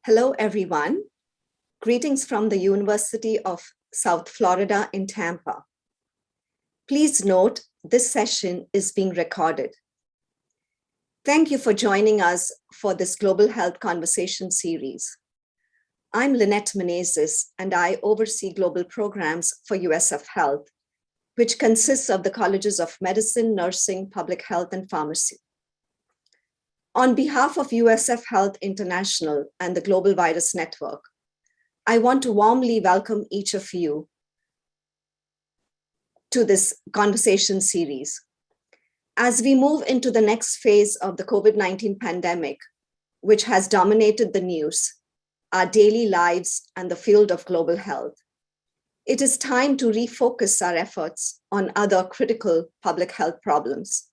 Hello, everyone. Greetings from the University of South Florida in Tampa. Please note, this session is being recorded. Thank you for joining us for this Global Health Conversation series. I'm Lynette Menezes, and I oversee global programs for USF Health, which consists of the Colleges of Medicine, Nursing, Public Health, and Pharmacy. On behalf of USF Health International and the Global Virus Network, I want to warmly welcome each of you to this conversation series. As we move into the next phase of the COVID-19 pandemic, which has dominated the news, our daily lives, and the field of global health, it is time to refocus our efforts on other critical public health problems.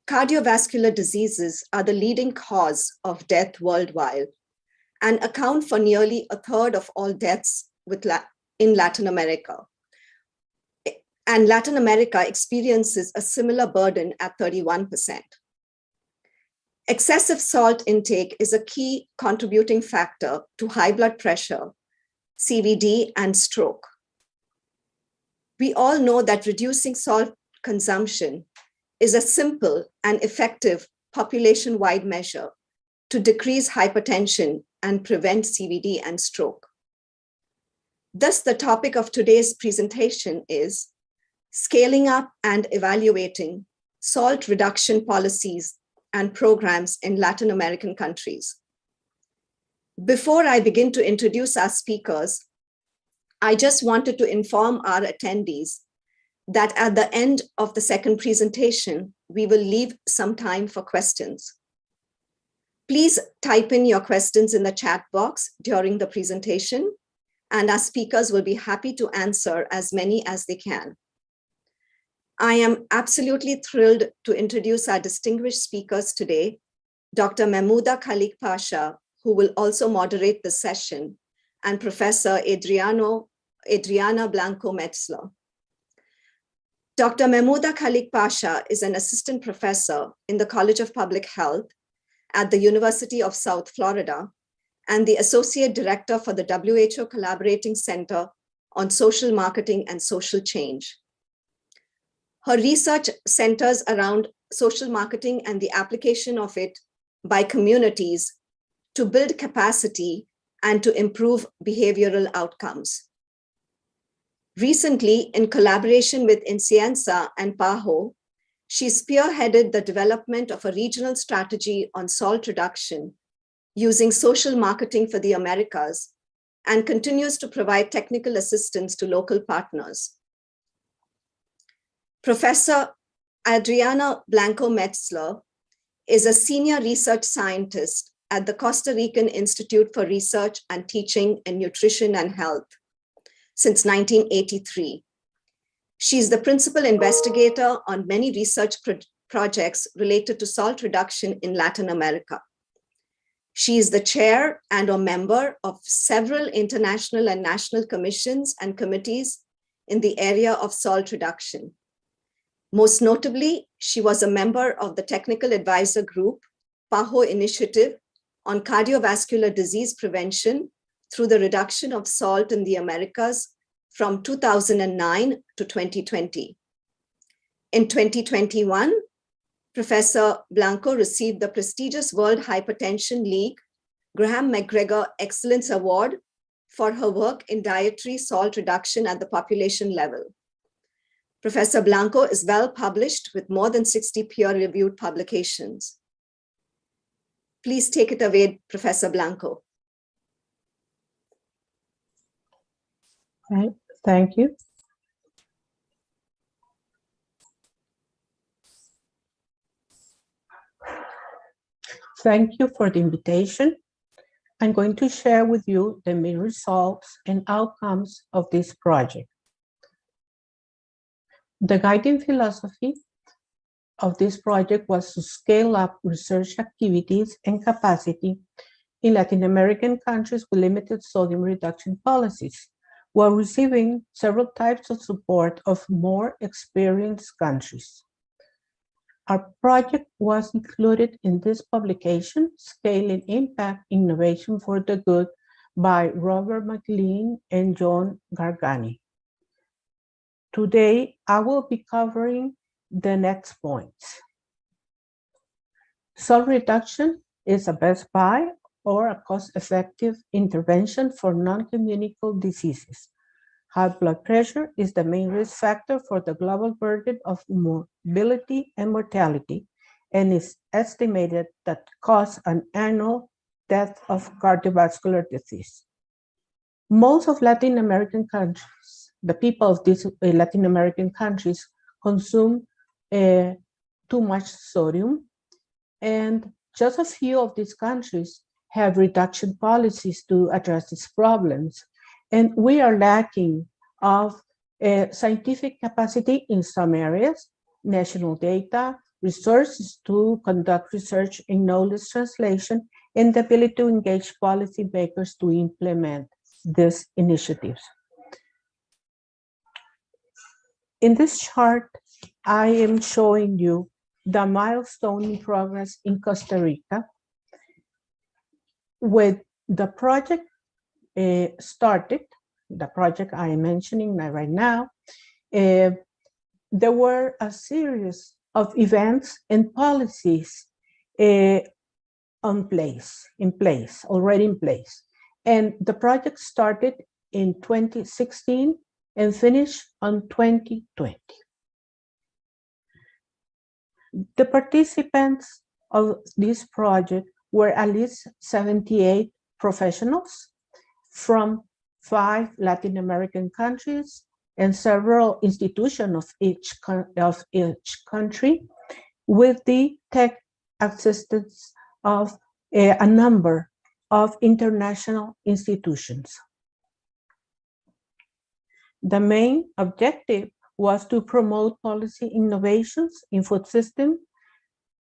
Cardiovascular diseases are the leading cause of death worldwide and account for nearly a third of all deaths in Latin America. And Latin America experiences a similar burden at 31%. Excessive salt intake is a key contributing factor to high blood pressure, CVD, and stroke. We all know that reducing salt consumption is a simple and effective population-wide measure to decrease hypertension and prevent CVD and stroke. Thus, the topic of today's presentation is scaling up and evaluating salt reduction policies and programs in Latin American countries. Before I begin to introduce our speakers, I just wanted to inform our attendees that at the end of the second presentation, we will leave some time for questions. Please type in your questions in the chat box during the presentation, and our speakers will be happy to answer as many as they can. I am absolutely thrilled to introduce our distinguished speakers today, Dr. Mahmooda Khaliq Pasha, who will also moderate the session, and Professor Adriana Blanco-Metzler. Dr. Mahmooda Khaliq Pasha is an assistant professor in the College of Public Health at the University of South Florida and the associate director for the WHO Collaborating Center on Social Marketing and Social Change. Her research centers around social marketing and the application of it by communities to build capacity and to improve behavioral outcomes. Recently, in collaboration with INCIENSA and PAHO, she spearheaded the development of a regional strategy on salt reduction using social marketing for the Americas and continues to provide technical assistance to local partners. Professor Adriana Blanco-Metzler is a senior research scientist at the Costa Rican Institute for Research and Teaching in Nutrition and Health since 1983. She's the principal investigator on many research projects related to salt reduction in Latin America. She is the chair and or member of several international and national commissions and committees in the area of salt reduction. Most notably, she was a member of the Technical Advisor Group-PAHO Initiative on Cardiovascular Disease Prevention through the reduction of salt in the Americas from 2009 to 2020. In 2021, Professor Blanco received the prestigious World Hypertension League MacGregor Excellence Award for her work in dietary salt reduction at the population level. Professor Blanco is well published with more than 60 peer-reviewed publications. Please take it away, Professor Blanco. Thank you. Thank you for the invitation. I'm going to share with you the main results and outcomes of this project. The guiding philosophy of this project was to scale up research activities and capacity in Latin American countries with limited sodium reduction policies, while receiving several types of support of more experienced countries. Our project was included in this publication, Scaling Impact Innovation for the Good, by Robert McLean and John Gargani. Today, I will be covering the next points. Salt reduction is a best buy or a cost-effective intervention for non-communicable diseases. High blood pressure is the main risk factor for the global burden of morbidity and mortality, and is estimated that causes an annual death of cardiovascular disease. Most of Latin American countries, the people of these Latin American countries consume too much sodium, and just a few of these countries have reduction policies to address these problems. And we are lacking of scientific capacity in some areas, national data, resources to conduct research in knowledge translation, and the ability to engage policymakers to implement these initiatives. In this chart, I am showing you the milestone in progress in Costa Rica. With the project started, the project I am mentioning right now, there were a series of events and policies already in place. And the project started in 2016 and finished on 2020. The participants of this project were at least 78 professionals from 5 Latin American countries and several institutions of each country, with the tech assistance of a number of international institutions. The main objective was to promote policy innovations in food system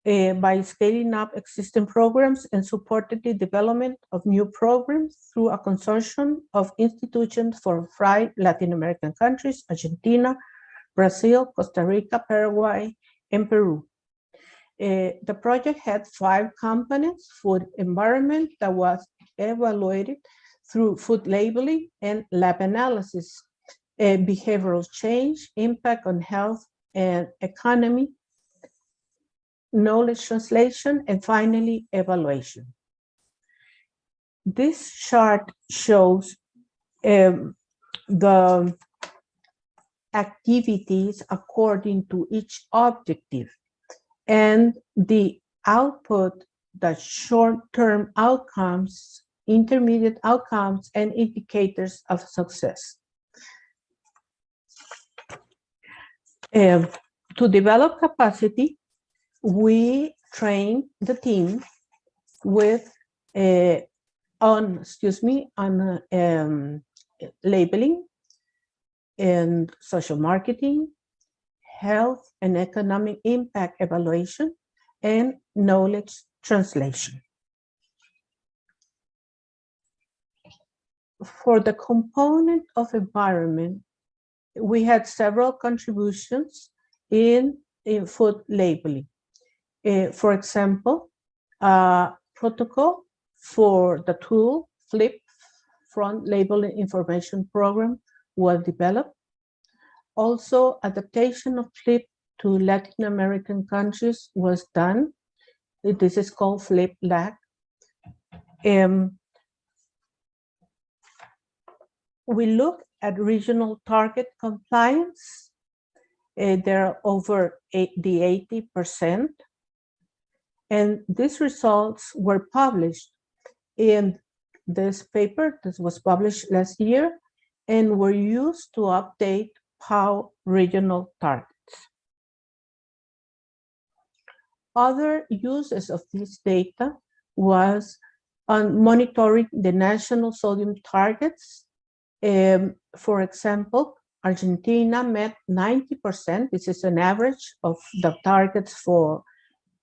by scaling up existing programs and supported the development of new programs through a consortium of institutions from 5 Latin American countries: Argentina, Brazil, Costa Rica, Paraguay, and Peru. The project had 5 components: food environment, that was evaluated through food labeling and lab analysis, behavioral change, impact on health and economy, knowledge translation, and finally, evaluation. This chart shows the activities according to each objective and the output, the short-term outcomes, intermediate outcomes, and indicators of success. To develop capacity, we train the team with on labeling and social marketing, health and economic impact evaluation, and knowledge translation. For the component of environment, we had several contributions in food labeling. For example, a protocol for the tool FLIP, Front Labeling Information Program, was developed. Also, adaptation of FLIP to Latin American countries was done. This is called FLIP LAC. We look at regional target compliance. They're over the 80%. And these results were published in this paper. This was published last year and were used to update PAHO regional targets. Other uses of this data was on monitoring the national sodium targets. For example, Argentina met 90%. This is an average of the targets for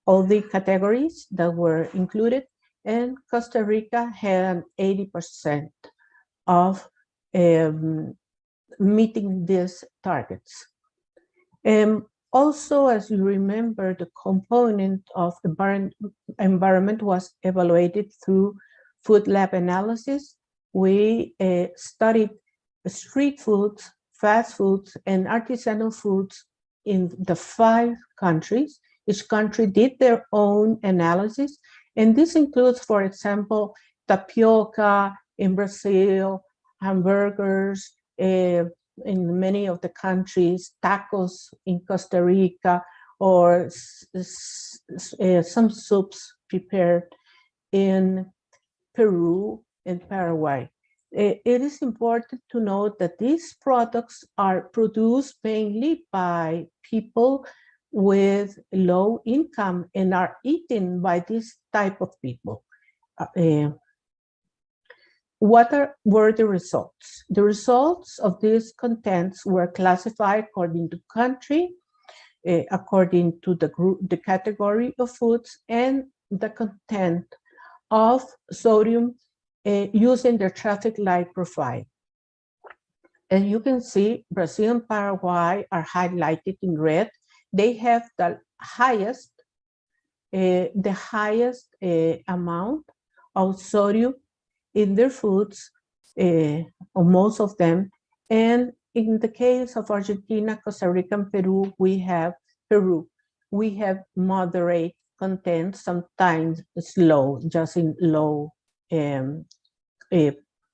all the categories that were included, and Costa Rica had 80% of meeting these targets. Also, as you remember, the component of environment was evaluated through food lab analysis. We studied street foods, fast foods, and artisanal foods in the 5 countries. Each country did their own analysis, and this includes, for example, tapioca in Brazil, hamburgers in many of the countries, tacos in Costa Rica, or some soups prepared in Peru and Paraguay. It is important to note that these products are produced mainly by people with low income and are eaten by this type of people. What were the results? The results of these contents were classified according to country, according to the category of foods, and the content of sodium using the traffic light profile. And you can see Brazil and Paraguay are highlighted in red. They have the highest amount of sodium in their foods, or most of them. And in the case of Argentina, Costa Rica, and Peru, we have moderate content, sometimes slow, just in low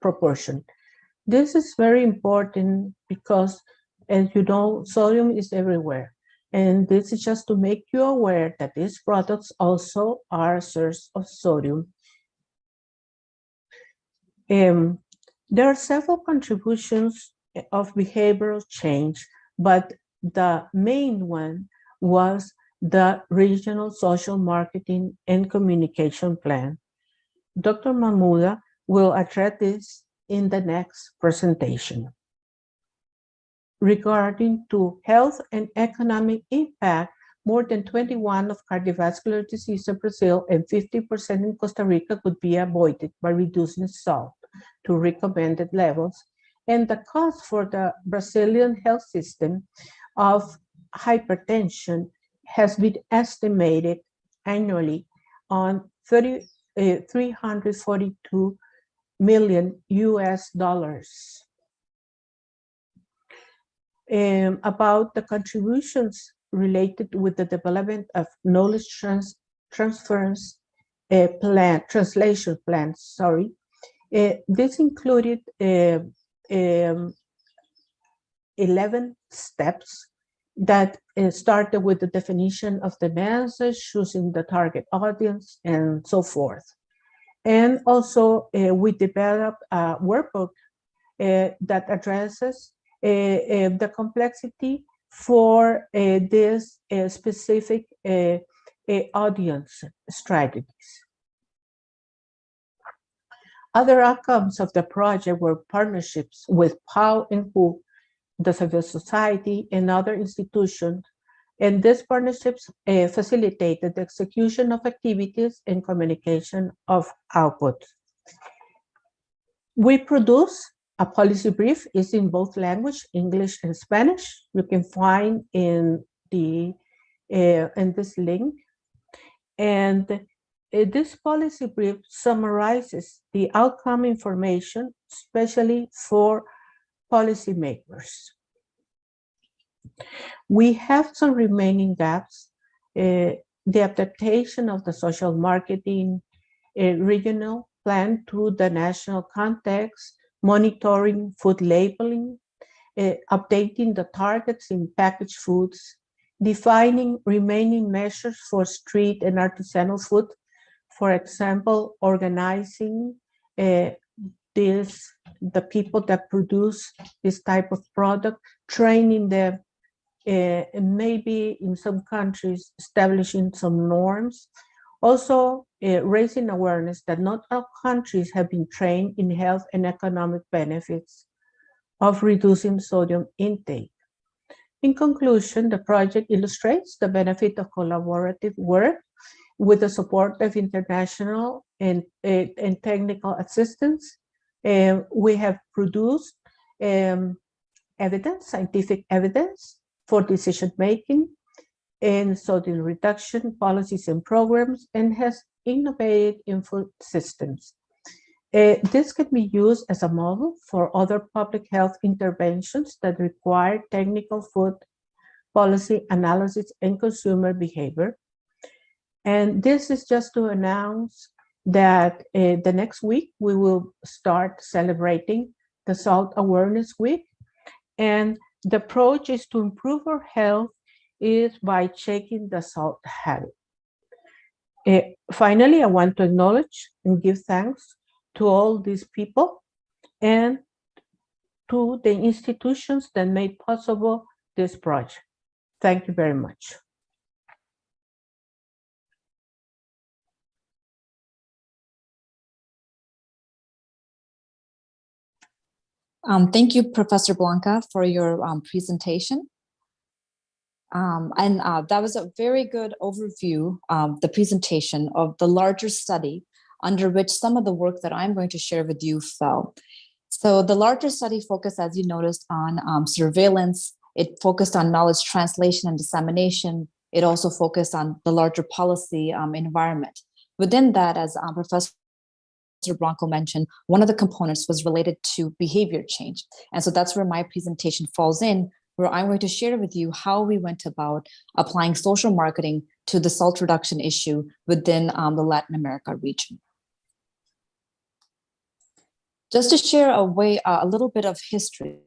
proportion. This is very important because, as you know, sodium is everywhere. And this is just to make you aware that these products also are a source of sodium. There are several contributions of behavioral change, but the main one was the regional social marketing and communication plan. Dr. Mahmooda will address this in the next presentation. Regarding to health and economic impact, more than 21 of cardiovascular disease in Brazil and 50% in Costa Rica could be avoided by reducing salt to recommended levels. And the cost for the Brazilian health system of hypertension has been estimated annually on $342 million US. About the contributions related with the development of knowledge transference translation plans, this included 11 steps that started with the definition of the message, choosing the target audience, and so forth. And also, we developed a workbook that addresses the complexity for this specific audience strategies. Other outcomes of the project were partnerships with PAHO and WHO, the civil society, and other institutions, and these partnerships facilitated the execution of activities and communication of output. We produce a policy brief. Is in both language, English and Spanish. You can find in this link. And this policy brief summarizes the outcome information, especially for policymakers. We have some remaining gaps. The adaptation of the social marketing regional plan to the national context, monitoring food labeling, updating the targets in packaged foods, defining remaining measures for street and artisanal food. For example, organizing the people that produce this type of product, training them, and maybe in some countries establishing some norms. Also, raising awareness that not all countries have been trained in health and economic benefits of reducing sodium intake. In conclusion, the project illustrates the benefit of collaborative work with the support of international and technical assistance. We have produced scientific evidence for decision-making, in sodium reduction policies and programs and has innovated in food systems. This can be used as a model for other public health interventions that require technical food policy analysis and consumer behavior. And this is just to announce that the next week we will start celebrating the Salt Awareness Week. And the approach is to improve our health is by checking the salt habit. Finally, I want to acknowledge and give thanks to all these people and to the institutions that made possible this project. Thank you very much. Thank you, Professor Blanca, for your presentation. That was a very good overview of the presentation of the larger study under which some of the work that I'm going to share with you fell. So the larger study focused, as you noticed, on surveillance. It focused on knowledge translation and dissemination. It also focused on the larger policy environment. Within that, as Professor Blanco mentioned, one of the components was related to behavior change. And so that's where my presentation falls in, where I'm going to share with you how we went about applying social marketing to the salt reduction issue within the Latin America region. Just to share a little bit of history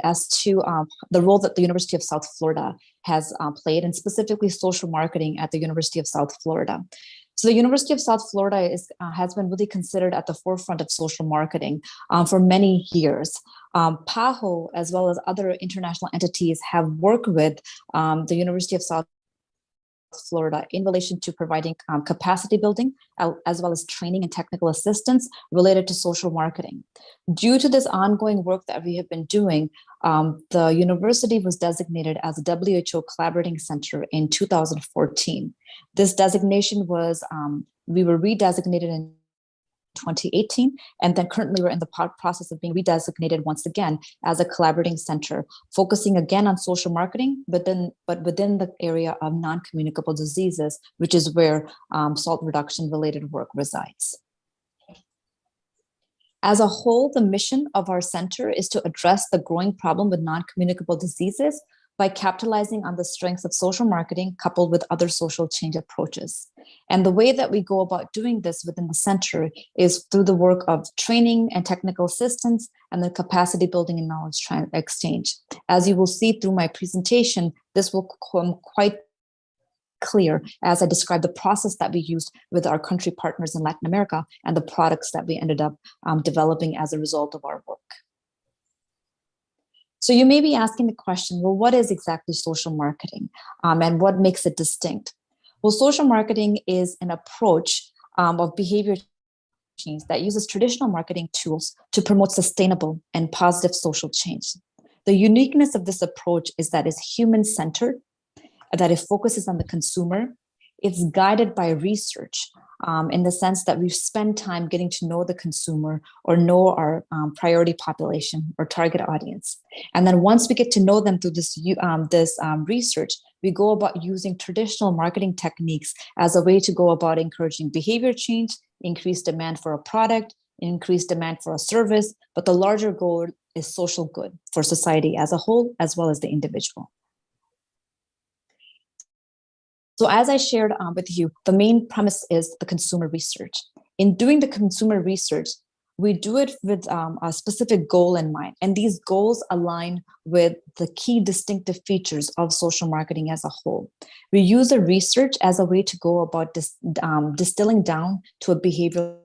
as to the role that the University of South Florida has played, and specifically social marketing at the University of South Florida. So the University of South Florida has been really considered at the forefront of social marketing for many years. PAHO, as well as other international entities, have worked with the University of South Florida in relation to providing capacity building, as well as training and technical assistance related to social marketing. Due to this ongoing work that we have been doing, the university was designated as a WHO Collaborating Center in 2014. This designation was, we were redesignated in 2018, and then currently we're in the process of being redesignated once again as a collaborating center, focusing again on social marketing, but within the area of non-communicable diseases, which is where salt reduction related work resides. As a whole, the mission of our center is to address the growing problem with non-communicable diseases by capitalizing on the strengths of social marketing coupled with other social change approaches. And the way that we go about doing this within the center is through the work of training and technical assistance and the capacity building and knowledge exchange. As you will see through my presentation, this will come quite clear as I describe the process that we used with our country partners in Latin America and the products that we ended up developing as a result of our work. So you may be asking the question, well, what is exactly social marketing and what makes it distinct? Well, social marketing is an approach of behavior change that uses traditional marketing tools to promote sustainable and positive social change. The uniqueness of this approach is that it's human-centered, that it focuses on the consumer. It's guided by research in the sense that we spend time getting to know the consumer or know our priority population or target audience. And then once we get to know them through this research, we go about using traditional marketing techniques as a way to go about encouraging behavior change, increased demand for a product, increased demand for a service, but the larger goal is social good for society as a whole, as well as the individual. So as I shared with you, the main premise is the consumer research. In doing the consumer research, we do it with a specific goal in mind. And these goals align with the key distinctive features of social marketing as a whole. We use the research as a way to go about distilling down to a behavioral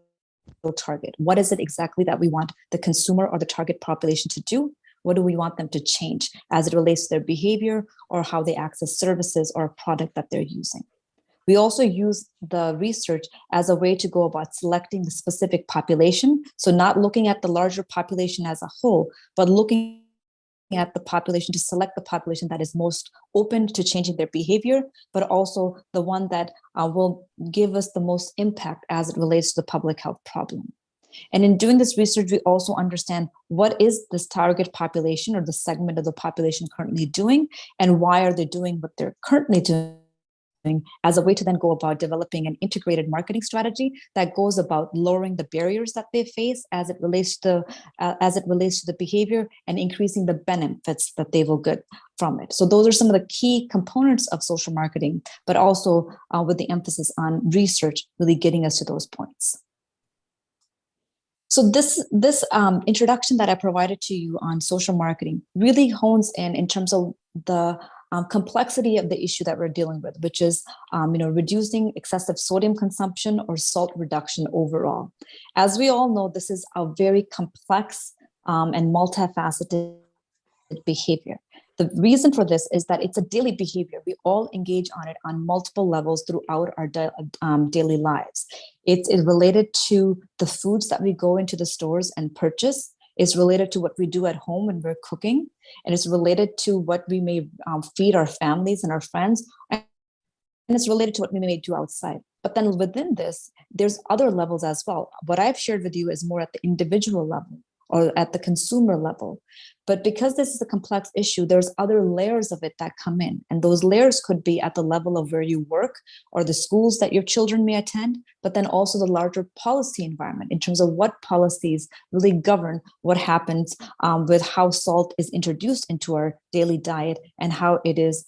target. What is it exactly that we want the consumer or the target population to do? What do we want them to change as it relates to their behavior or how they access services or a product that they're using? We also use the research as a way to go about selecting the specific population. So not looking at the larger population as a whole, but looking at the population to select the population that is most open to changing their behavior, but also the one that will give us the most impact as it relates to the public health problem. And in doing this research, we also understand what is this target population or the segment of the population currently doing, and why are they doing what they're currently doing, as a way to then go about developing an integrated marketing strategy that goes about lowering the barriers that they face as it relates to the behavior, and increasing the benefits that they will get from it. So those are some of the key components of social marketing, but also with the emphasis on research really getting us to those points. So this introduction that I provided to you on social marketing really hones in terms of the complexity of the issue that we're dealing with, which is reducing excessive sodium consumption or salt reduction overall. As we all know, this is a very complex and multifaceted behavior. The reason for this is that it's a daily behavior. We all engage on it on multiple levels throughout our daily lives. It's related to the foods that we go into the stores and purchase. It's related to what we do at home when we're cooking. And it's related to what we may feed our families and our friends. And it's related to what we may do outside. But then within this, there's other levels as well. What I've shared with you is more at the individual level or at the consumer level. But because this is a complex issue, there's other layers of it that come in. And those layers could be at the level of where you work or the schools that your children may attend, but then also the larger policy environment in terms of what policies really govern what happens with how salt is introduced into our daily diet and how it is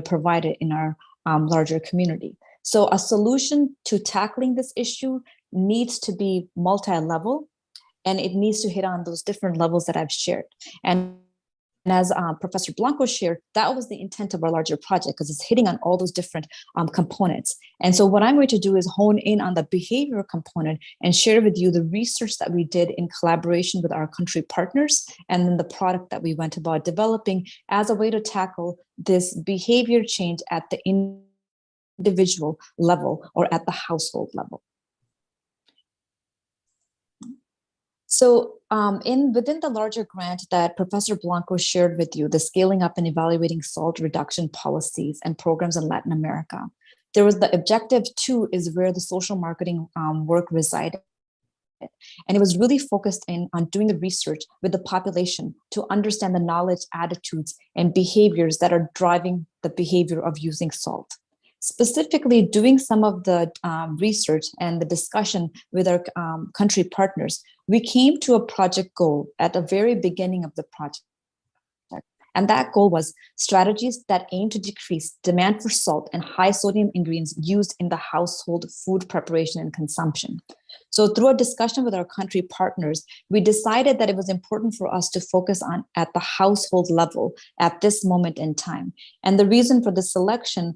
provided in our larger community. So a solution to tackling this issue needs to be multi-level, and it needs to hit on those different levels that I've shared. And as Professor Blanco shared, that was the intent of our larger project, because it's hitting on all those different components. And so what I'm going to do is hone in on the behavioral component and share with you the research that we did in collaboration with our country partners, and then the product that we went about developing as a way to tackle this behavior change at the individual level or at the household level. So within the larger grant that Professor Blanco shared with you, the Scaling Up and Evaluating Salt Reduction Policies and Programs in Latin America, there was the objective 2 is where the social marketing work resided. And it was really focused on doing the research with the population to understand the knowledge, attitudes, and behaviors that are driving the behavior of using salt. Specifically, doing some of the research and the discussion with our country partners, we came to a project goal at the very beginning of the project. And that goal was strategies that aim to decrease demand for salt and high sodium ingredients used in the household food preparation and consumption. So through a discussion with our country partners, we decided that it was important for us to focus on at the household level at this moment in time. And the reason for the selection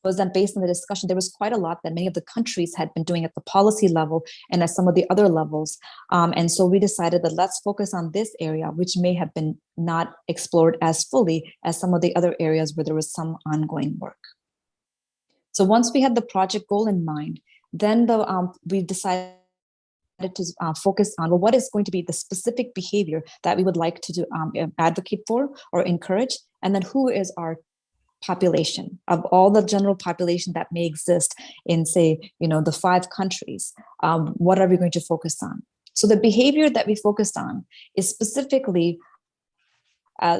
was that based on the discussion, there was quite a lot that many of the countries had been doing at the policy level and at some of the other levels. And so we decided that let's focus on this area, which may have been not explored as fully as some of the other areas where there was some ongoing work. So once we had the project goal in mind, then we decided to focus on, well, what is going to be the specific behavior that we would like to advocate for or encourage, and then who is our population of all the general population that may exist in, say, the 5 countries. What are we going to focus on? So the behavior that we focused on is specifically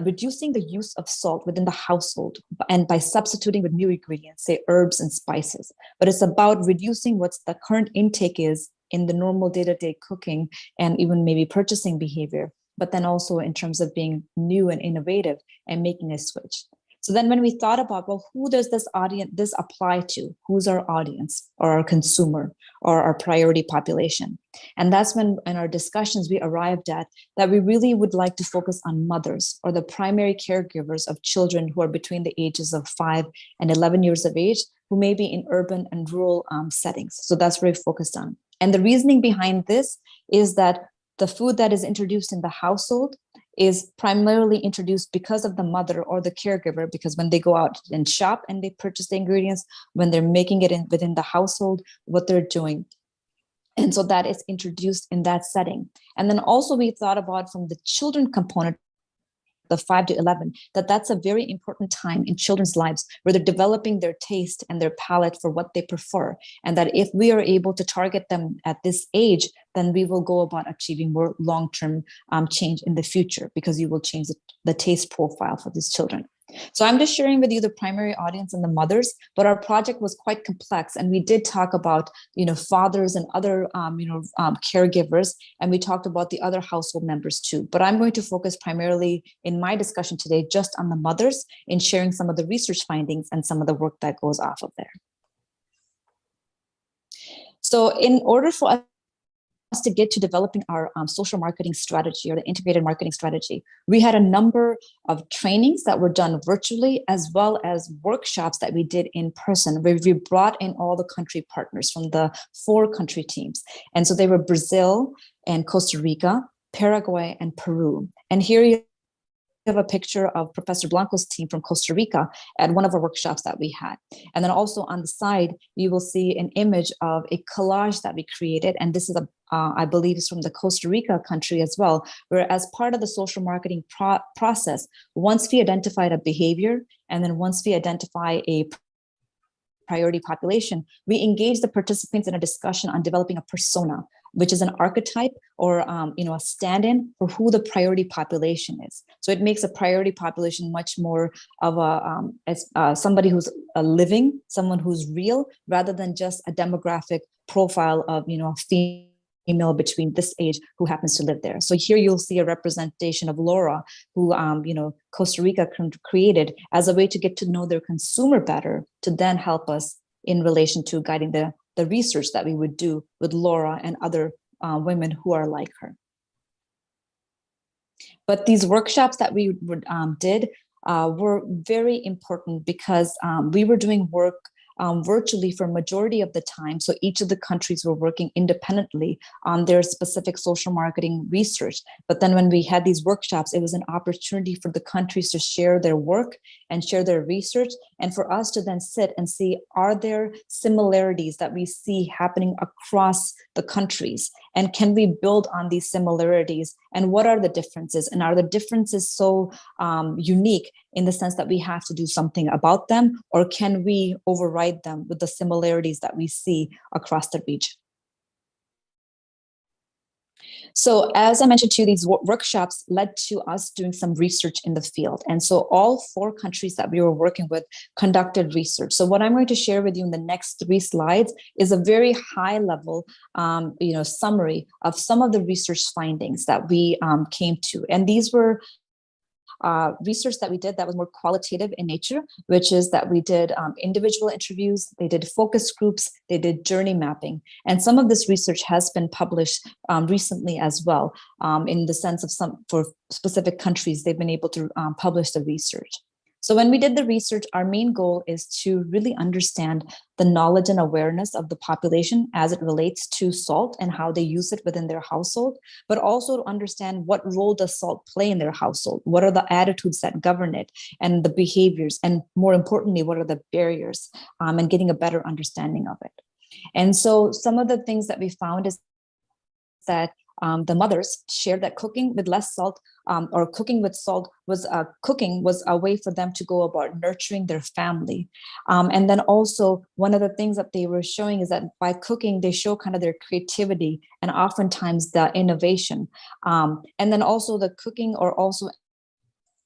reducing the use of salt within the household and by substituting with new ingredients, say herbs and spices. But it's about reducing what's the current intake is in the normal day-to-day cooking and even maybe purchasing behavior, but then also in terms of being new and innovative and making a switch. So then when we thought about, well, who does this apply to? Who's our audience or our consumer or our priority population? And that's when in our discussions, we arrived at that we really would like to focus on mothers or the primary caregivers of children who are between the ages of 5 and 11 years of age, who may be in urban and rural settings. So that's where we focused on. And the reasoning behind this is that the food that is introduced in the household is primarily introduced because of the mother or the caregiver, because when they go out and shop and they purchase the ingredients, when they're making it within the household, what they're doing. And so that is introduced in that setting. And then also we thought about from the children component the 5 to 11, that's a very important time in children's lives where they're developing their taste and their palate for what they prefer. And that if we are able to target them at this age, then we will go about achieving more long-term change in the future, because you will change the taste profile for these children. So I'm just sharing with you the primary audience and the mothers, but our project was quite complex, and we did talk about, fathers and other, caregivers, and we talked about the other household members too. But I'm going to focus primarily in my discussion today just on the mothers, in sharing some of the research findings and some of the work that goes off of there. So in order for us to get to developing our social marketing strategy, or the integrated marketing strategy, we had a number of trainings that were done virtually, as well as workshops that we did in person, where we brought in all the country partners from the 4 country teams. And so they were Brazil and Costa Rica, Paraguay, and Peru. And here you have a picture of Professor Blanco's team from Costa Rica at one of our workshops that we had. And then also on the side, you will see an image of a collage that we created. And this is I believe is from the Costa Rica country as well, where as part of the social marketing process, once we identified a behavior, and then once we identify a priority population, we engage the participants in a discussion on developing a persona, which is an archetype, or a stand-in for who the priority population is. So it makes a priority population much more of somebody who's living, someone who's real, rather than just a demographic profile of a female between this age who happens to live there. So here you'll see a representation of Laura, who Costa Rica created as a way to get to know their consumer better, to then help us in relation to guiding the research that we would do with Laura and other women who are like her. But these workshops that we did were very important, because we were doing work virtually for a majority of the time. So each of the countries were working independently on their specific social marketing research. But then when we had these workshops, it was an opportunity for the countries to share their work and share their research, and for us to then sit and see, are there similarities that we see happening across the countries? And can we build on these similarities? And what are the differences? And are the differences so unique in the sense that we have to do something about them, or can we override them with the similarities that we see across the region? So as I mentioned to you, these workshops led to us doing some research in the field. And so all 4 countries that we were working with conducted research. So what I'm going to share with you in the next 3 slides is a very high level summary of some of the research findings that we came to. And these were research that we did that was more qualitative in nature, which is that we did individual interviews, they did focus groups, they did journey mapping. And some of this research has been published recently as well, in the sense of for specific countries, they've been able to publish the research. So when we did the research, our main goal is to really understand the knowledge and awareness of the population as it relates to salt and how they use it within their household, but also to understand what role does salt play in their household? What are the attitudes that govern it and the behaviors? And more importantly, what are the barriers, and getting a better understanding of it? And so some of the things that we found is that the mothers shared that cooking with less salt or cooking with salt was a way for them to go about nurturing their family. And then also one of the things that they were showing is that by cooking, they show kind of their creativity and oftentimes the innovation. And then also the cooking, or also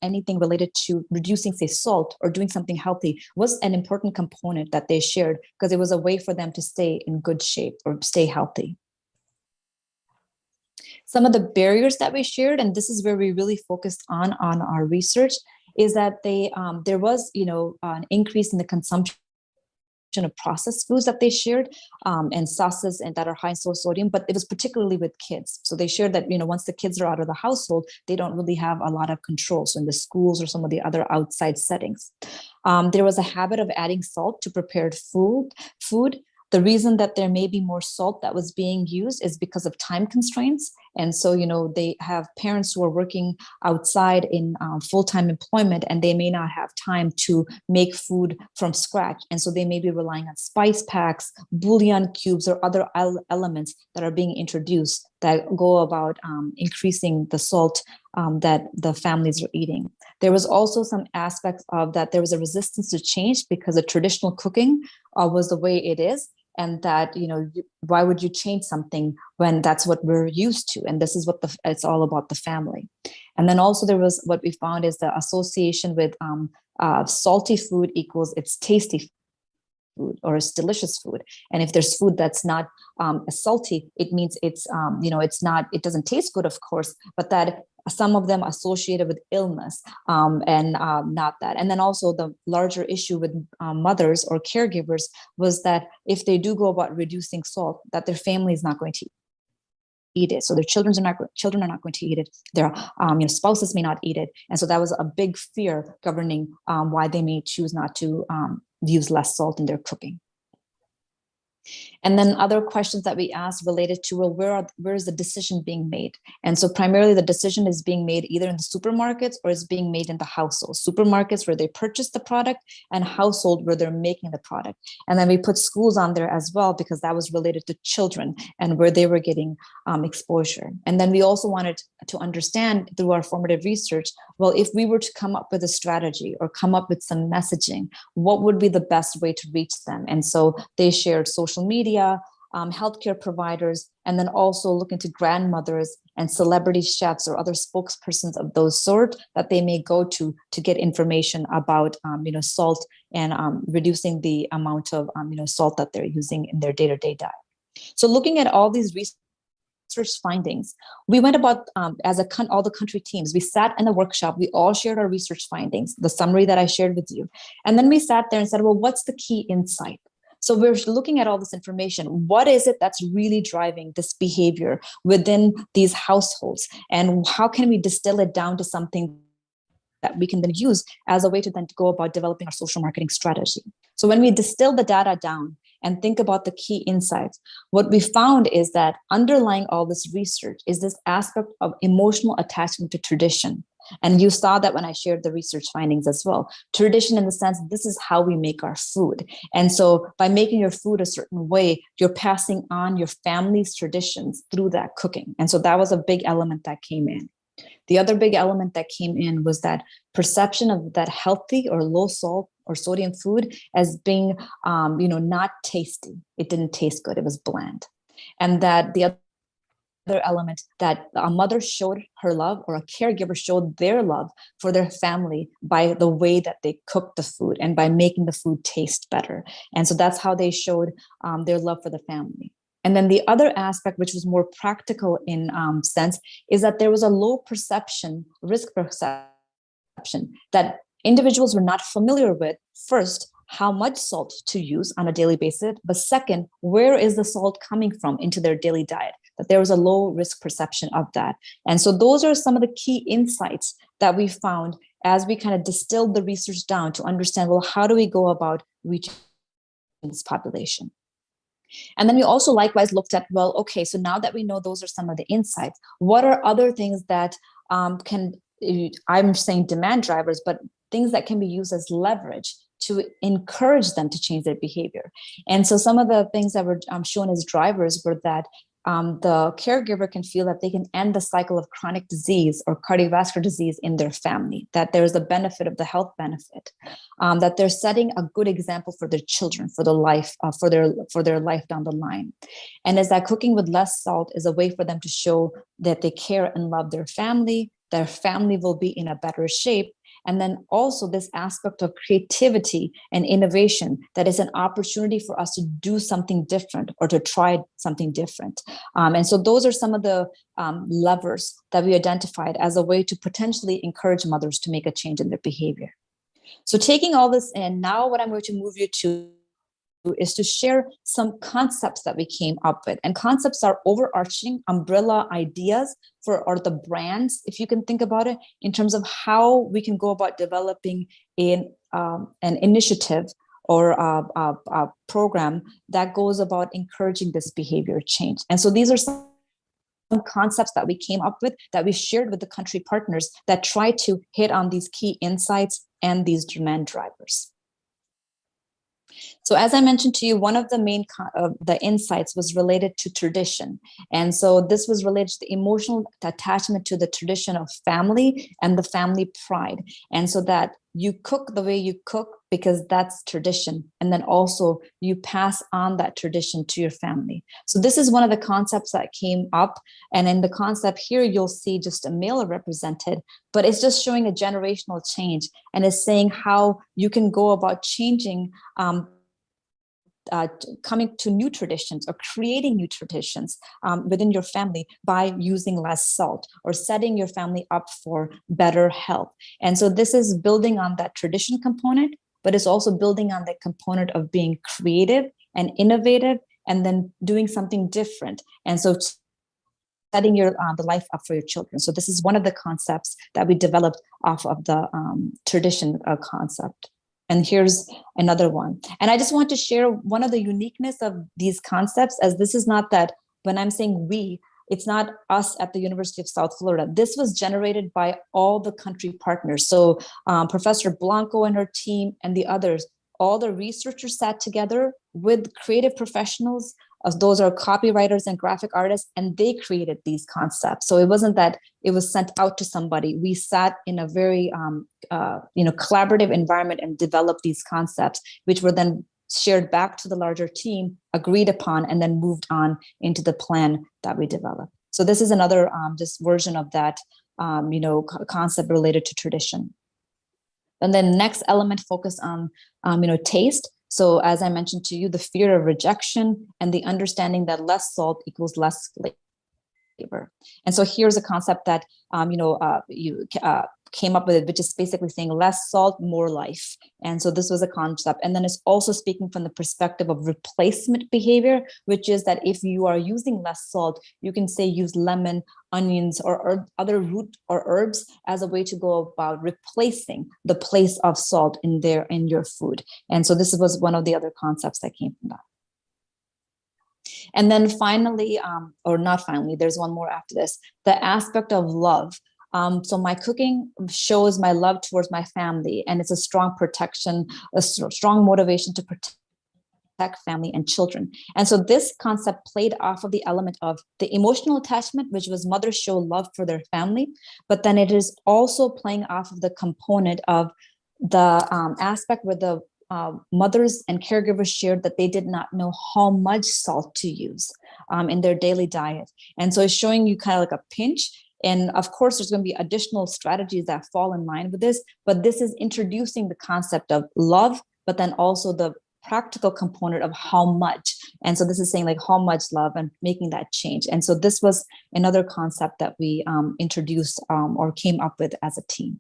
anything related to reducing, say, salt or doing something healthy, was an important component that they shared, because it was a way for them to stay in good shape or stay healthy. Some of the barriers that we shared, and this is where we really focused on our research, is that there was an increase in the consumption of processed foods that they shared, and sauces and that are high in sodium, but it was particularly with kids. So they shared that once the kids are out of the household, they don't really have a lot of control. So in the schools or some of the other outside settings, there was a habit of adding salt to prepared food. The reason that there may be more salt that was being used is because of time constraints. And so, they have parents who are working outside in full-time employment, and they may not have time to make food from scratch. And so they may be relying on spice packs, bouillon cubes, or other elements that are being introduced that go about increasing the salt that the families are eating. There was also some aspects of that there was a resistance to change because the traditional cooking was the way it is. And that, why would you change something when that's what we're used to? And this is what it's all about, the family. And then also there was what we found is the association with salty food equals it's tasty food or it's delicious food. And if there's food that's not salty, it means it's, it doesn't taste good, of course, but that some of them associated with illness and not that. And then also the larger issue with mothers or caregivers was that if they do go about reducing salt, that their family is not going to eat it. So their children are not going to eat it. Their spouses may not eat it. And so that was a big fear governing why they may choose not to use less salt in their cooking. And then other questions that we asked related to, well, where is the decision being made? And so primarily the decision is being made either in the supermarkets or is being made in the household. Supermarkets where they purchase the product and household where they're making the product. And then we put schools on there as well because that was related to children and where they were getting exposure. And then we also wanted to understand through our formative research, well, if we were to come up with a strategy or come up with some messaging, what would be the best way to reach them? And so they shared social media, healthcare providers, and then also looking to grandmothers and celebrity chefs or other spokespersons of those sort that they may go to get information about, salt and reducing the amount of, salt that they're using in their day-to-day diet. So looking at all these research findings, we went about as all the country teams, we sat in a workshop, we all shared our research findings, the summary that I shared with you. And then we sat there and said, well, what's the key insight? So we're looking at all this information. What is it that's really driving this behavior within these households? And how can we distill it down to something that we can then use as a way to then go about developing our social marketing strategy? So when we distill the data down and think about the key insights, what we found is that underlying all this research is this aspect of emotional attachment to tradition. And you saw that when I shared the research findings as well. Tradition in the sense, this is how we make our food. And so by making your food a certain way, you're passing on your family's traditions through that cooking. And so that was a big element that came in. The other big element that came in was that perception of that healthy or low salt or sodium food as being, not tasty. It didn't taste good. It was bland. And that the other element that a mother showed her love or a caregiver showed their love for their family by the way that they cooked the food and by making the food taste better. And so that's how they showed their love for the family. And then the other aspect, which was more practical in sense, is that there was a low risk perception that individuals were not familiar with. First, how much salt to use on a daily basis, but second, where is the salt coming from into their daily diet? That there was a low risk perception of that. And so those are some of the key insights that we found as we kind of distilled the research down to understand, well, how do we go about reaching this population? And then we also likewise looked at, well, okay, so now that we know those are some of the insights, what are other things that I'm saying demand drivers, but things that can be used as leverage to encourage them to change their behavior? And so some of the things that were shown as drivers were that the caregiver can feel that they can end the cycle of chronic disease or cardiovascular disease in their family, that there's a benefit of the health benefit, that they're setting a good example for their children, for their life, for their life down the line. And as that cooking with less salt is a way for them to show that they care and love their family will be in a better shape. And then also this aspect of creativity and innovation, that is an opportunity for us to do something different or to try something different. And so those are some of the levers that we identified as a way to potentially encourage mothers to make a change in their behavior. So taking all this in, now what I'm going to move you to is to share some concepts that we came up with. And concepts are overarching umbrella ideas or the brands, if you can think about it, in terms of how we can go about developing an initiative or a program that goes about encouraging this behavior change. And so these are some concepts that we came up with that we shared with the country partners that try to hit on these key insights and these demand drivers. So as I mentioned to you, one of the main the insights was related to tradition. And so this was related to the emotional attachment to the tradition of family and the family pride. And so that you cook the way you cook because that's tradition. And then also you pass on that tradition to your family. So this is one of the concepts that came up. And in the concept here, you'll see just a male represented, but it's just showing a generational change. And it's saying how you can go about changing coming to new traditions or creating new traditions within your family by using less salt or setting your family up for better health. And so this is building on that tradition component, but it's also building on the component of being creative and innovative and then doing something different. And so setting your the life up for your children. So this is one of the concepts that we developed off of the tradition concept. And here's another one. And I just want to share one of the uniqueness of these concepts, as this is not that when I'm saying we, it's not us at the University of South Florida. This was generated by all the country partners. So Professor Blanco and her team and the others, all the researchers sat together with creative professionals. Those are copywriters and graphic artists, and they created these concepts. So it wasn't that it was sent out to somebody. We sat in a very collaborative environment and developed these concepts, which were then shared back to the larger team, agreed upon, and then moved on into the plan that we developed. So this is another just version of that concept related to tradition. And then next element focused on taste. So as I mentioned to you, the fear of rejection and the understanding that less salt equals less flavor. And so here's a concept that you came up with, which is basically saying less salt, more life. And so this was a concept. And then it's also speaking from the perspective of replacement behavior, which is that if you are using less salt, you can say use lemon, onions, or other root or herbs as a way to go about replacing the place of salt in your food. And so this was one of the other concepts that came from that. And then finally, or not finally, there's one more after this, the aspect of love. So my cooking shows my love towards my family, and it's a strong protection, a strong motivation to protect family and children. And so this concept played off of the element of the emotional attachment, which was mothers show love for their family, but then it is also playing off of the component of the aspect where the mothers and caregivers shared that they did not know how much salt to use in their daily diet. And so it's showing you kind of like a pinch. And of course, there's going to be additional strategies that fall in line with this, but this is introducing the concept of love, but then also the practical component of how much. And so this is saying like how much love and making that change. And so this was another concept that we introduced or came up with as a team.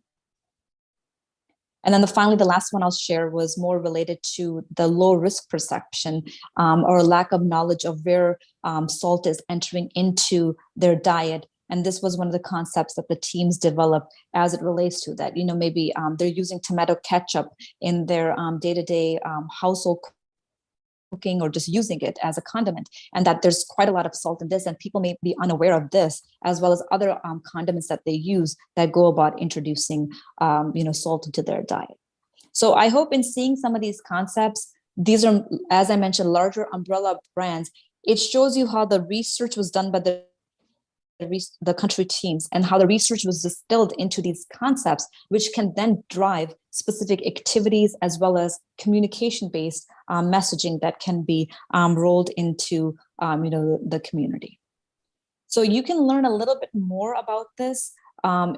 And then finally, the last one I'll share was more related to the low risk perception or lack of knowledge of where salt is entering into their diet. And this was one of the concepts that the teams developed as it relates to that. Maybe they're using tomato ketchup in their day-to-day household cooking or just using it as a condiment, and that there's quite a lot of salt in this, and people may be unaware of this, as well as other condiments that they use that go about introducing salt into their diet. So I hope in seeing some of these concepts, these are, as I mentioned, larger umbrella brands. It shows you how the research was done by the country teams and how the research was distilled into these concepts, which can then drive specific activities as well as communication-based messaging that can be rolled into the community. So you can learn a little bit more about this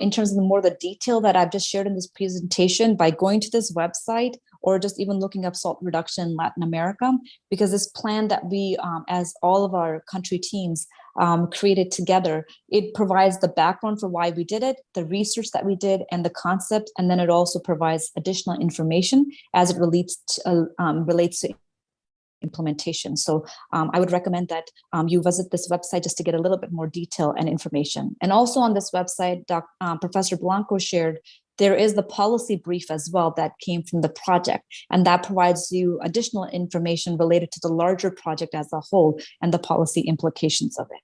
in terms of the detail that I've just shared in this presentation by going to this website or just even looking up salt reduction in Latin America, because this plan that we, as all of our country teams created together, it provides the background for why we did it, the research that we did, and the concept, and then it also provides additional information as it relates to implementation. So I would recommend that you visit this website just to get a little bit more detail and information. And also on this website, Professor Blanco shared, there is the policy brief as well that came from the project, and that provides you additional information related to the larger project as a whole and the policy implications of it.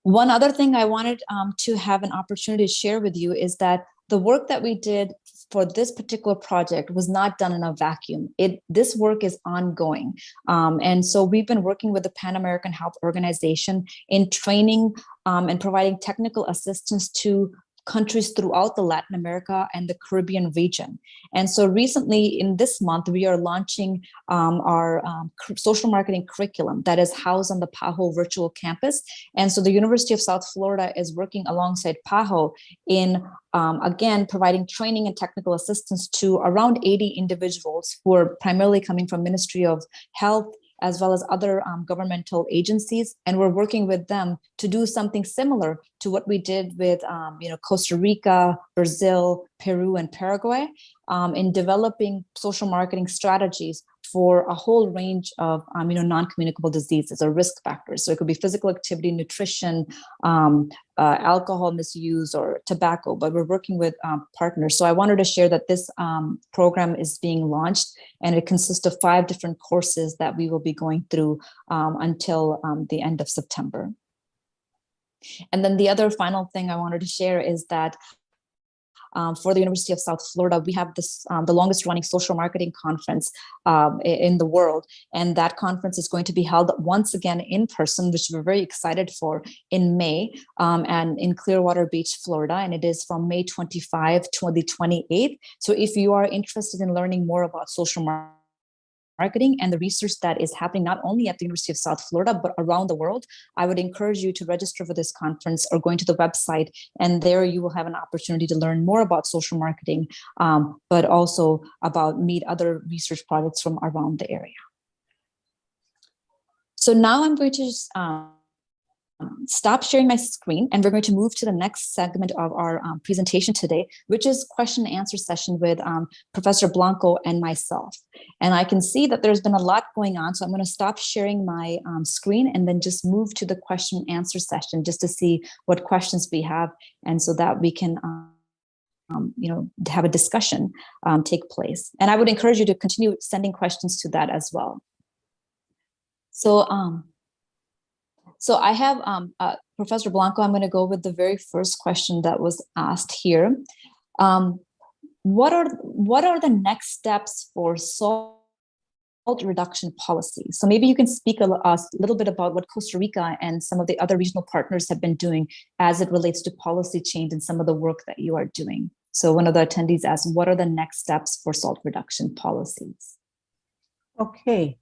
One other thing I wanted to have an opportunity to share with you is that the work that we did for this particular project was not done in a vacuum. This work is ongoing. And so we've been working with the Pan American Health Organization in training and providing technical assistance to countries throughout the Latin America and the Caribbean region. And so recently in this month, we are launching our social marketing curriculum that is housed on the PAHO virtual campus. And so the University of South Florida is working alongside PAHO in, again, providing training and technical assistance to around 80 individuals who are primarily coming from Ministry of Health, as well as other governmental agencies. And we're working with them to do something similar to what we did with Costa Rica, Brazil, Peru, and Paraguay in developing social marketing strategies for a whole range of non-communicable diseases or risk factors. So it could be physical activity, nutrition, alcohol misuse, or tobacco, but we're working with partners. So I wanted to share that this program is being launched, and it consists of 5 different courses that we will be going through until the end of September. And then the other final thing I wanted to share is that for the University of South Florida, we have this the longest running social marketing conference in the world. And that conference is going to be held once again in person, which we're very excited for, in May and in Clearwater Beach, Florida. And it is from May 25 to the 28th. So if you are interested in learning more about social marketing and the research that is happening not only at the University of South Florida, but around the world, I would encourage you to register for this conference or going to the website, and there you will have an opportunity to learn more about social marketing, but also meet other research projects from around the area. So now I'm going to just, stop sharing my screen, and we're going to move to the next segment of our presentation today, which is question and answer session with Professor Blanco and myself. And I can see that there's been a lot going on, so I'm going to stop sharing my screen and then just move to the question and answer session just to see what questions we have, and so that we can have a discussion take place. And I would encourage you to continue sending questions to that as well. So I have Professor Blanco. I'm going to go with the very first question that was asked here. What are the next steps for salt reduction policy? So maybe you can speak a little bit about what Costa Rica and some of the other regional partners have been doing as it relates to policy change and some of the work that you are doing. So one of the attendees asked, what are the next steps for salt reduction policies? Okay.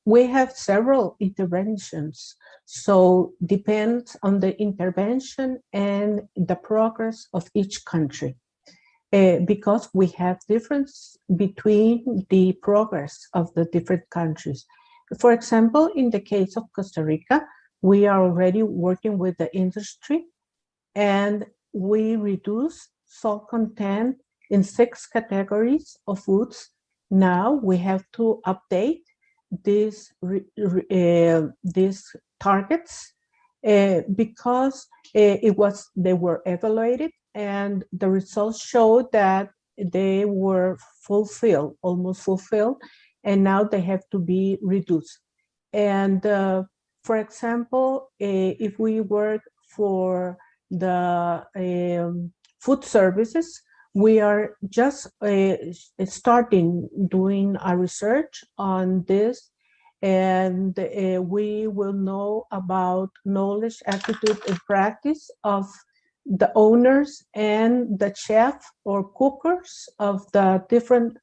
We have several interventions, so depends on the intervention and the progress of each country, because we have difference between the progress of the different countries. For example, in the case of Costa Rica, we are already working with the industry, and we reduce salt content in 6 categories of foods. Now we have to update these targets because they were evaluated, and the results showed that they were almost fulfilled, and now they have to be reduced. And for example, if we work for the food services, we are just starting doing our research on this, and we will know about knowledge, attitude, and practice of the owners and the chef or cookers of the different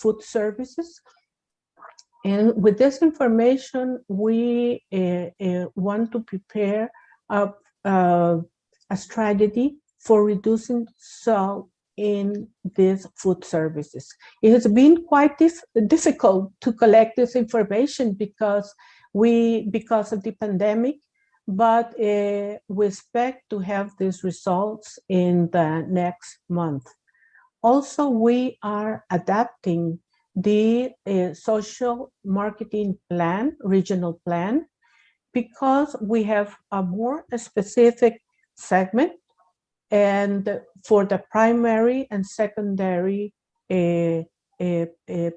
food services. And with this information, we want to prepare a strategy for reducing salt in these food services. It has been quite difficult to collect this information because of the pandemic, but we expect to have these results in the next month. Also, we are adapting the social marketing plan, regional plan, because we have a more specific segment and for the primary and secondary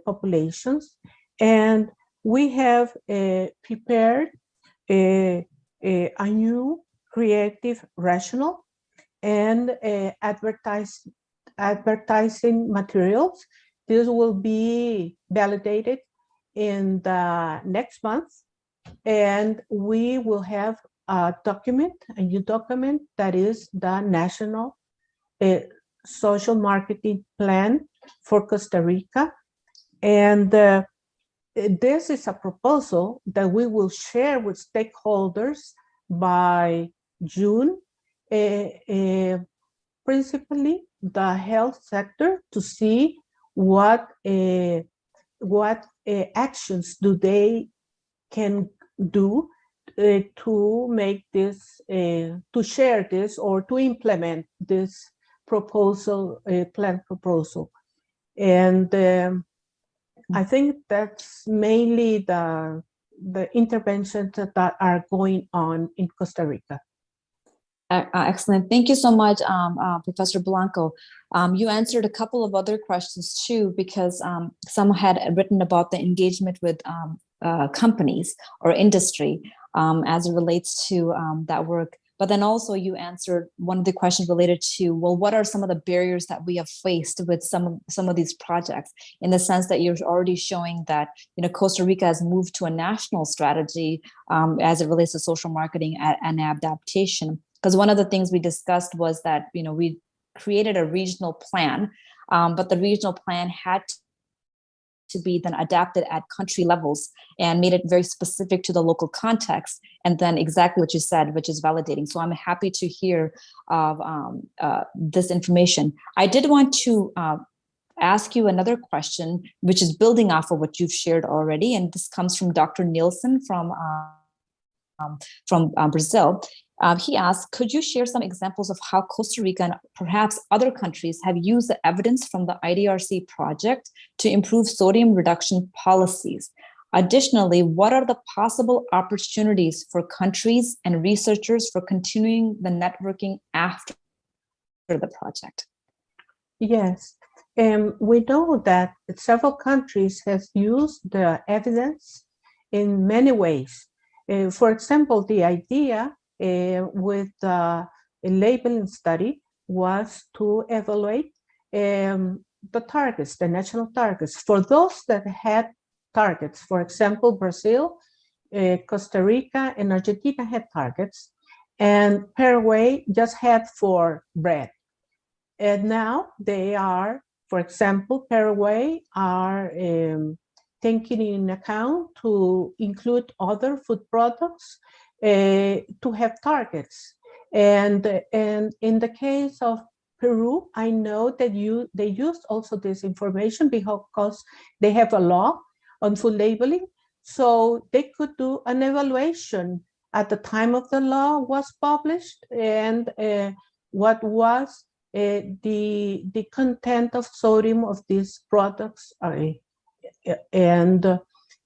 populations. And we have prepared a new creative rationale, and advertising materials. This will be validated in the next month, and we will have a new document that is the National Social Marketing Plan for Costa Rica. And this is a proposal that we will share with stakeholders by June, principally the health sector, to see what actions do they can do to make this, to share this or to implement this proposal, plan proposal. And I think that's mainly the interventions that are going on in Costa Rica. Excellent. Thank you so much, Professor Blanco. You answered a couple of other questions too, because some had written about the engagement with companies or industry as it relates to that work. But then also you answered one of the questions related to, well, what are some of the barriers that we have faced with some of these projects, in the sense that you're already showing that, you know, Costa Rica has moved to a national strategy as it relates to social marketing and adaptation. Because one of the things we discussed was that, you know, we created a regional plan, but the regional plan had to be then adapted at country levels and made it very specific to the local context. And then exactly what you said, which is validating. So I'm happy to hear of this information. I did want to ask you another question, which is building off of what you've shared already. And this comes from Dr. Nielsen from Brazil. He asked, could you share some examples of how Costa Rica and perhaps other countries have used the evidence from the IDRC project to improve sodium reduction policies? Additionally, what are the possible opportunities for countries and researchers for continuing the networking after the project? Yes, we know that several countries have used the evidence in many ways. For example, the idea with a labeling study was to evaluate the targets, the national targets. For those that had targets, for example, Brazil, Costa Rica, and Argentina had targets, and Paraguay just had for bread. And now they are, for example, Paraguay are taking in account to include other food products to have targets. And in the case of Peru, I know that they used also this information because they have a law on food labeling, so they could do an evaluation at the time of the law was published, and what was the content of sodium of these products. And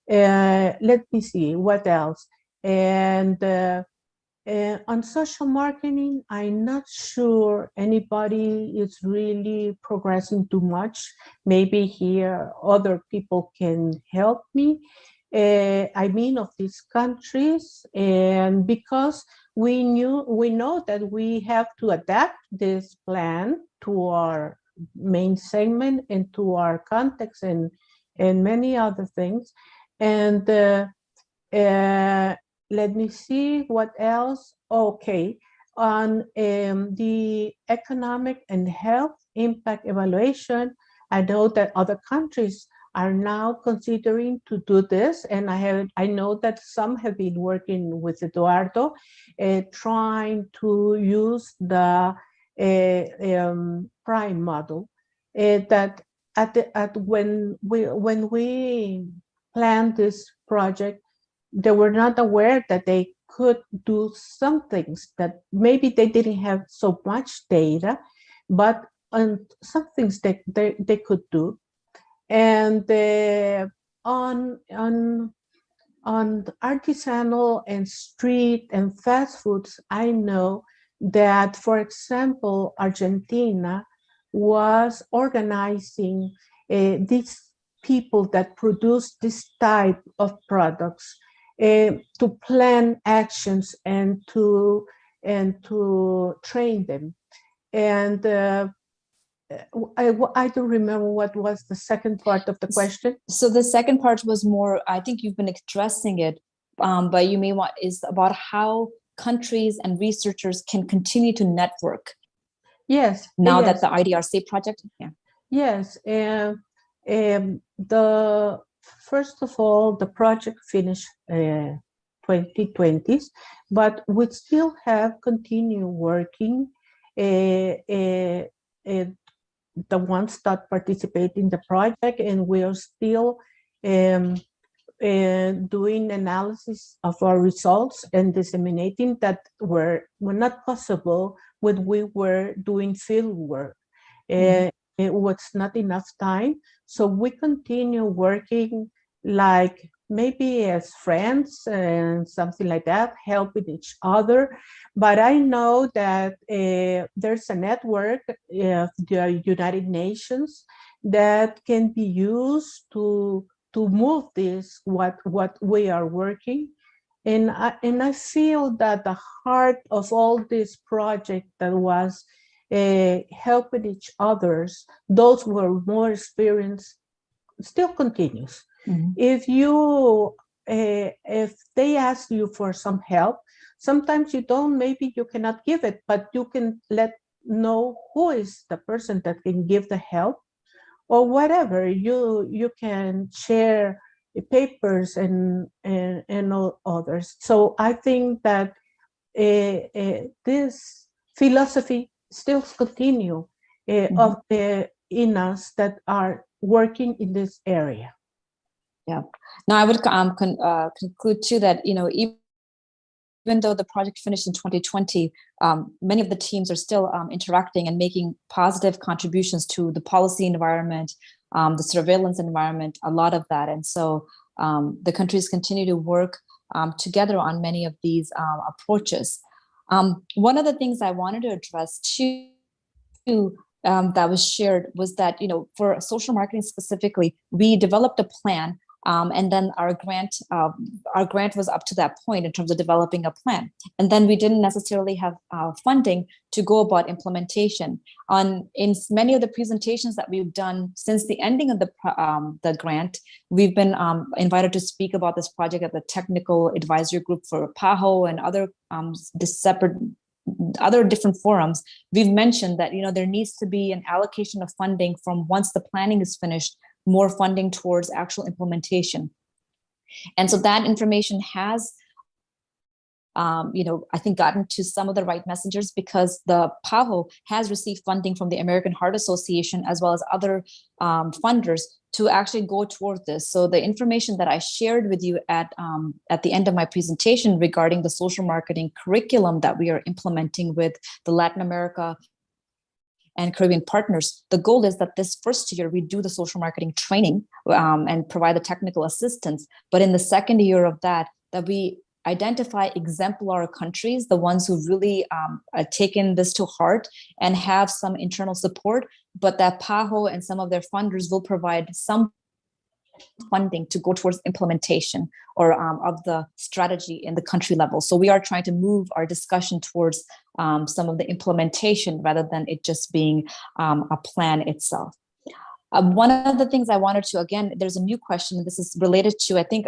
let me see what else. And on social marketing, I'm not sure anybody is really progressing too much. Maybe here other people can help me. I mean, of these countries, and because we know that we have to adapt this plan to our main segment and to our context and many other things. And let me see what else. Okay, on the economic and health impact evaluation, I know that other countries are now considering to do this, and I know that some have been working with Eduardo, trying to use the prime model. That when we planned this project, they were not aware that they could do some things that maybe they didn't have so much data, but on some things that they could do. And on artisanal and street and fast foods, I know that, for example, Argentina was organizing these people that produce this type of products to plan actions and to train them. And I don't remember what was the second part of the question. So the second part was more, I think you've been addressing it, but you may want, is about how countries and researchers can continue to network. Yes. Now yes. that the IDRC project, yeah. Yes, the first of all, the project finished 2020s, but we still have continued working. The ones that participate in the project, and we are still doing analysis of our results and disseminating that were not possible when we were doing field work. It was not enough time, so we continue working like maybe as friends and something like that, helping each other. But I know that there's a network of the United Nations that can be used to move this, what we are working. And I feel that the heart of all this project that was helping each others, those who are more experienced, still continues. If they ask you for some help, sometimes you don't, maybe you cannot give it, but you can know who is the person that can give the help, or whatever. You can share papers and others. So I think that this philosophy still continue in us that are working in this area. Yeah. Now I would conclude too that, you know, even though the project finished in 2020, many of the teams are still interacting and making positive contributions to the policy environment, the surveillance environment, a lot of that. And so the countries continue to work together on many of these approaches. One of the things I wanted to address too, that was shared was that, you know, for social marketing specifically, we developed a plan. And then our grant was up to that point in terms of developing a plan. And then we didn't necessarily have funding to go about implementation. In many of the presentations that we've done since the ending of the grant, we've been invited to speak about this project at the Technical Advisor Group for PAHO and other different forums. We've mentioned that, you know, there needs to be an allocation of funding from once the planning is finished, more funding towards actual implementation. And so that information has, you know, I think gotten to some of the right messengers, because the PAHO has received funding from the American Heart Association as well as other funders to actually go toward this. So the information that I shared with you at the end of my presentation regarding the social marketing curriculum that we are implementing with the Latin America and Caribbean partners, the goal is that this first year we do the social marketing training and provide the technical assistance. But in the second year of that we identify exemplar countries, the ones who really taken this to heart and have some internal support, but that PAHO and some of their funders will provide some funding to go towards implementation or of the strategy in the country level. So we are trying to move our discussion towards some of the implementation rather than it just being a plan itself. One of the things I wanted to, again, there's a new question, and this is related to, I think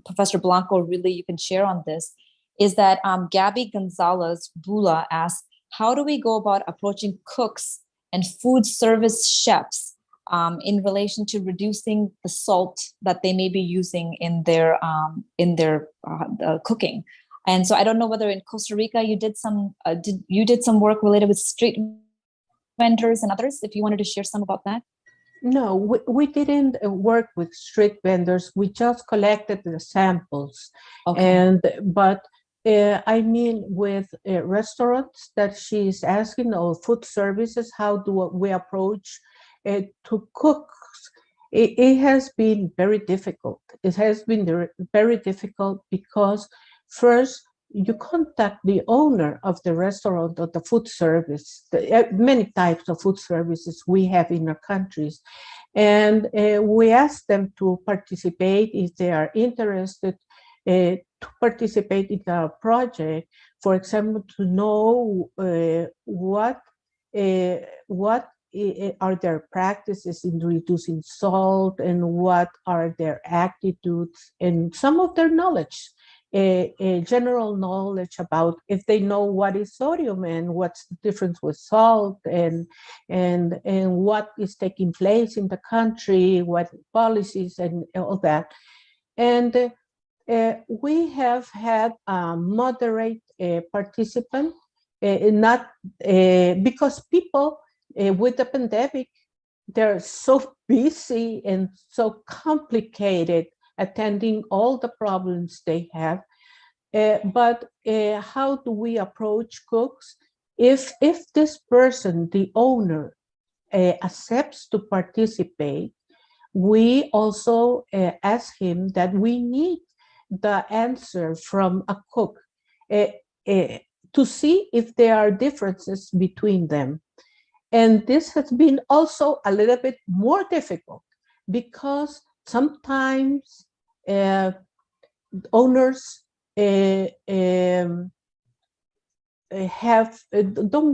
Professor Blanco, really you can share on this, is that Gabby Gonzalez Bula asks, how do we go about approaching cooks and food service chefs in relation to reducing the salt that they may be using in their cooking? And so I don't know whether in Costa Rica you did some work related with street vendors and others, if you wanted to share some about that. No, we didn't work with street vendors. We just collected the samples. Okay. But I mean, with restaurants that she's asking, or food services, how do we approach to cook? It has been very difficult. It has been very difficult because first, you contact the owner of the restaurant or the food service, many types of food services we have in our countries. And we ask them to participate if they are interested to participate in our project. For example, to know what what are their practices in reducing salt, and what are their attitudes, and some of their knowledge, general knowledge about if they know what is sodium and what's the difference with salt, and what is taking place in the country, what policies and all that. And we have had a moderate participant, not because people with the pandemic, they're so busy and so complicated attending all the problems they have. But how do we approach cooks? If this person, the owner, accepts to participate, we also ask him that we need the answer from a cook to see if there are differences between them. And this has been also a little bit more difficult because sometimes owners don't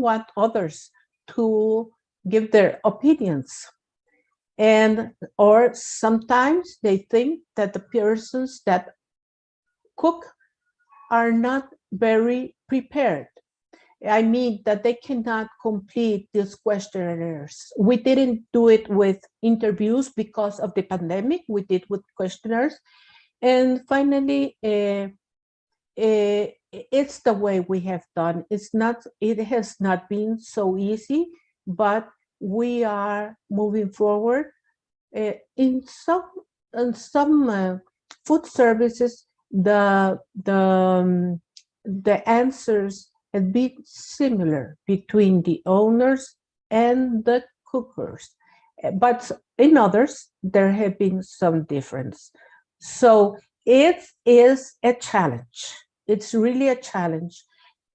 want others to give their opinions. Or sometimes they think that the persons that cook are not very prepared. I mean that they cannot complete these questionnaires. We didn't do it with interviews because of the pandemic. We did with questionnaires. And finally, it's the way we have done. It has not been so easy, but we are moving forward. In some food services, the answers have been similar between the owners and the cookers, but in others there have been some difference. So it is a challenge. It's really a challenge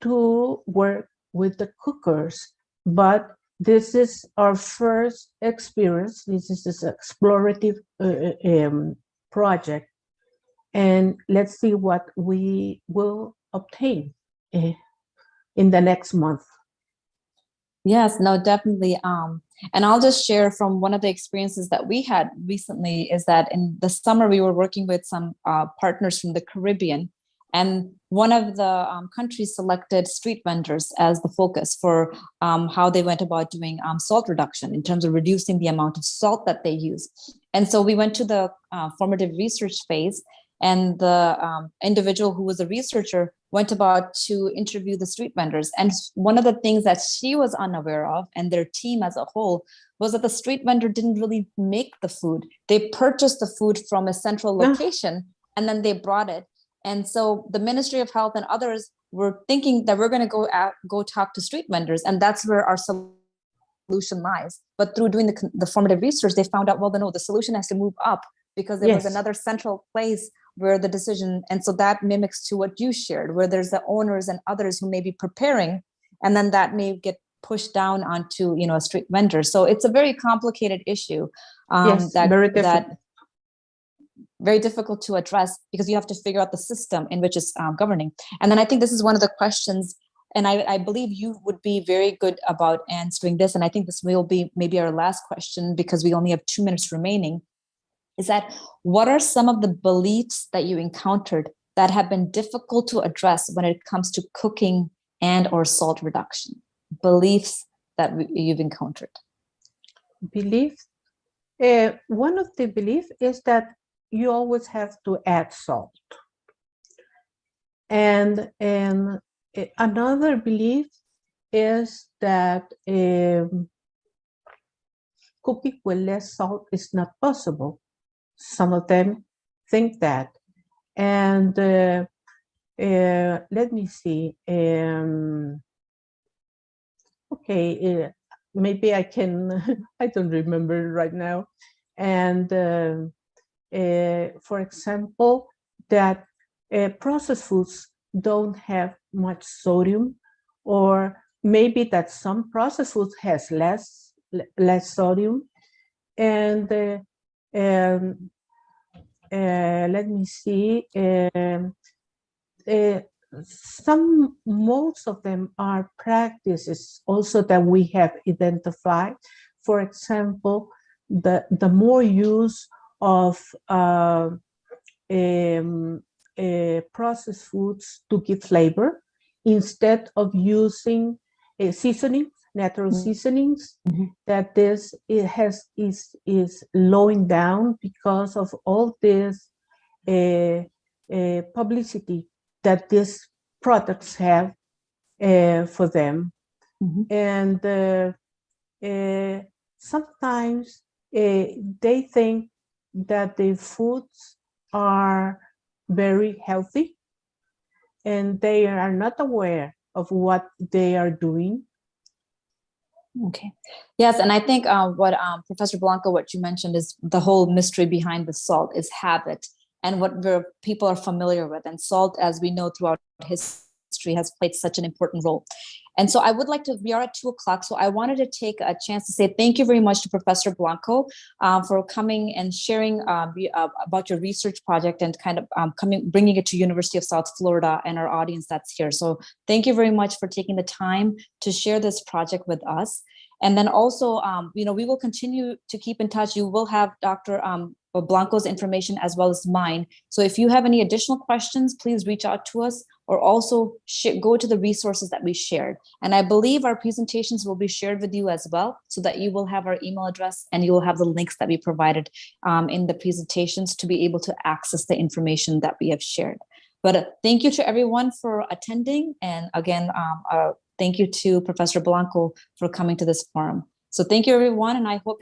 to work with the cookers, but this is our first experience. This is this explorative project, and let's see what we will obtain in the next month. Yes, no, definitely. And I'll just share from one of the experiences that we had recently is that in the summer we were working with some partners from the Caribbean, and one of the countries selected street vendors as the focus for how they went about doing salt reduction in terms of reducing the amount of salt that they use. And so we went to the formative research phase, and the individual who was a researcher went about to interview the street vendors. And one of the things that she was unaware of, and their team as a whole, was that the street vendor didn't really make the food. They purchased the food from a central location, and then they brought it. And so the Ministry of Health and others were thinking that we're going to go talk to street vendors, and that's where our solution lies. But through doing the formative research, they found out, well, no, the solution has to move up because there was another central place where the decision, and so that mimics to what you shared, where there's the owners and others who may be preparing, and then that may get pushed down onto a street vendor. So it's a very complicated issue. Very difficult to address because you have to figure out the system in which it's governing. And then I think this is one of the questions, and I believe you would be very good about answering this, and I think this will be maybe our last question because we only have 2 minutes remaining, is that what are some of the beliefs that you encountered that have been difficult to address when it comes to cooking and or salt reduction? Beliefs that you've encountered. Beliefs? One of the beliefs is that you always have to add salt. And another belief is that cooking with less salt is not possible. Some of them think that. And let me see. Okay, maybe I can, I don't remember right now. And for example, that processed foods don't have much sodium, or maybe that some processed foods has less sodium. And let me see. most of them are practices also that we have identified. For example, the more use of processed foods to give flavor instead of using seasonings, natural seasonings, that this is slowing down because of all this publicity that these products have for them. And sometimes they think that the foods are very healthy and they are not aware of what they are doing. Okay. Yes, and I think what Professor Blanco, what you mentioned is the whole mystery behind the salt is habit and what people are familiar with. And salt, as we know throughout history, has played such an important role. And so I would like to, we are at 2:00, so I wanted to take a chance to say thank you very much to Professor Blanco for coming and sharing about your research project and kind of bringing it to University of South Florida and our audience that's here. So thank you very much for taking the time to share this project with us. And then also, we will continue to keep in touch. You will have Dr. Blanco's information as well as mine. So if you have any additional questions, please reach out to us or also go to the resources that we shared. And I believe our presentations will be shared with you as well, so that you will have our email address and you will have the links that we provided in the presentations to be able to access the information that we have shared. But thank you to everyone for attending. And again, thank you to Professor Blanco for coming to this forum. So thank you, everyone. And I hope